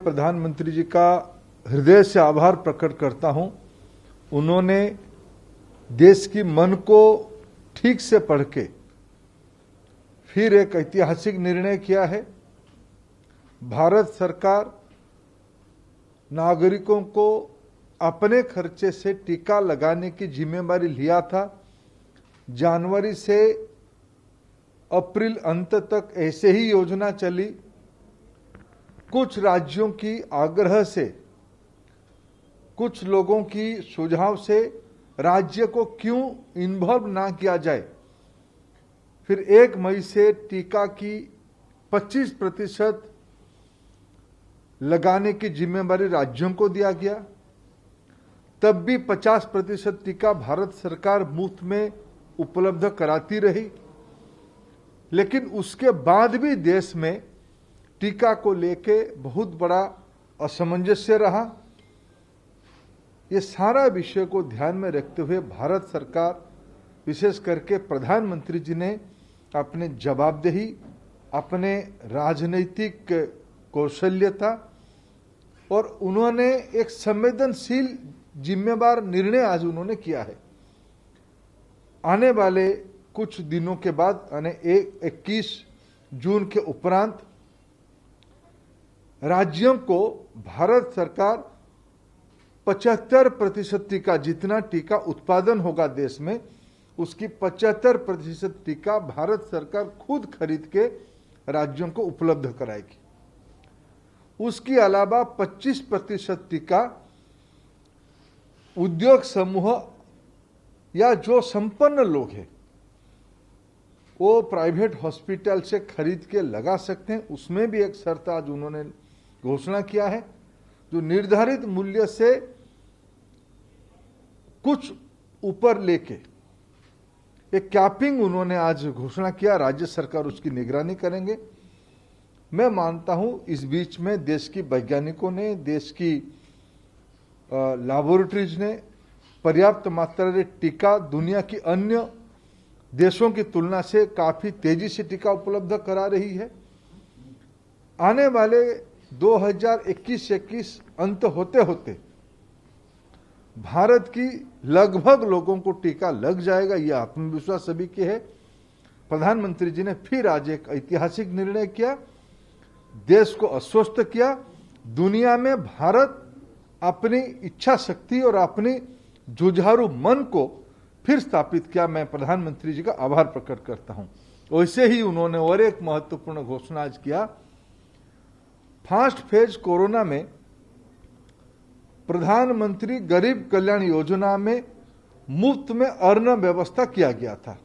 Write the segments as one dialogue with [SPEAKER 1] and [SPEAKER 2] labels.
[SPEAKER 1] प्रधानमंत्री जी का हृदय से आभार प्रकट करता हूं। उन्होंने देश की मन को ठीक से पढ़ के फिर एक ऐतिहासिक निर्णय किया है। भारत सरकार नागरिकों को अपने खर्चे से टीका लगाने की जिम्मेदारी लिया था। जनवरी से अप्रैल अंत तक ऐसे ही योजना चली। कुछ राज्यों की आग्रह से, कुछ लोगों की सुझाव से राज्य को क्यों इन्वॉल्व ना किया जाए। फिर 1 मई से टीका की 25% लगाने की जिम्मेदारी राज्यों को दिया गया। तब भी 50% टीका भारत सरकार मुफ्त में उपलब्ध कराती रही। लेकिन उसके बाद भी देश में टीका को लेके बहुत बड़ा असमंजस्य रहा। ये सारा विषय को ध्यान में रखते हुए भारत सरकार, विशेष करके प्रधानमंत्री जी ने अपने जवाबदेही, अपने राजनीतिक कौशल्यता और उन्होंने एक संवेदनशील जिम्मेदार निर्णय आज उन्होंने किया है। आने वाले कुछ दिनों के बाद, यानी 21 जून के उपरांत राज्यों को भारत सरकार 75% टीका, जितना टीका उत्पादन होगा देश में, उसकी 75% टीका भारत सरकार खुद खरीद के राज्यों को उपलब्ध कराएगी। उसके अलावा 25% टीका उद्योग समूह या जो संपन्न लोग हैं वो प्राइवेट हॉस्पिटल से खरीद के लगा सकते हैं। उसमें भी एक शर्त आज उन्होंने घोषणा किया है, जो निर्धारित मूल्य से कुछ ऊपर लेके एक कैपिंग उन्होंने आज घोषणा किया। राज्य सरकार उसकी निगरानी करेंगे। मैं मानता हूं इस बीच में देश की वैज्ञानिकों ने, देश की लैबोरेटरीज ने पर्याप्त मात्रा में टीका दुनिया की अन्य देशों की तुलना से काफी तेजी से टीका उपलब्ध करा रही है। आने वाले 2021 अंत होते होते भारत की लगभग लोगों को टीका लग जाएगा। यह आत्मविश्वास सभी के है। प्रधानमंत्री जी ने फिर आज एक ऐतिहासिक निर्णय किया, देश को आश्वस्त किया। दुनिया में भारत अपनी इच्छा शक्ति और अपनी जुझारू मन को फिर स्थापित किया। मैं प्रधानमंत्री जी का आभार प्रकट करता हूं। वैसे ही उन्होंने और एक महत्वपूर्ण घोषणा आज किया। फर्स्ट फेज कोरोना में प्रधानमंत्री गरीब कल्याण योजना में मुफ्त में अन्न व्यवस्था किया गया था।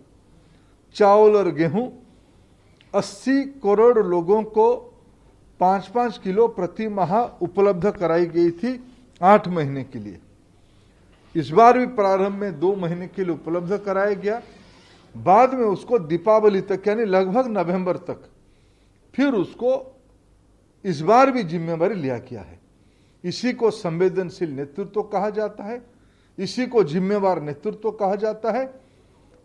[SPEAKER 1] चावल और गेहूं 80 करोड़ लोगों को 5-5 किलो प्रति माह उपलब्ध कराई गई थी 8 महीने के लिए। इस बार भी प्रारंभ में 2 महीने के लिए उपलब्ध कराया गया। बाद में उसको दीपावली तक, यानी लगभग नवंबर तक, फिर उसको इस बार भी जिम्मेदारी लिया गया है। इसी को संवेदनशील नेतृत्व कहा जाता है, इसी को जिम्मेवार नेतृत्व कहा जाता है।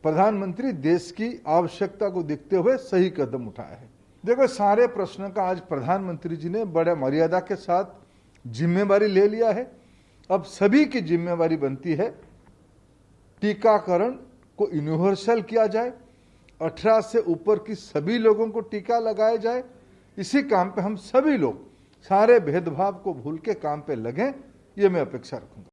[SPEAKER 1] प्रधानमंत्री देश की आवश्यकता को देखते हुए सही कदम उठाया है। देखो, सारे प्रश्न का आज प्रधानमंत्री जी ने बड़े मर्यादा के साथ जिम्मेवारी ले लिया है। अब सभी की जिम्मेवारी बनती है टीकाकरण को यूनिवर्सल किया जाए, 18 से ऊपर की सभी लोगों को टीका लगाया जाए। इसी काम पे हम सभी लोग सारे भेदभाव को भूल के काम पे लगें, ये मैं अपेक्षा रखूंगा।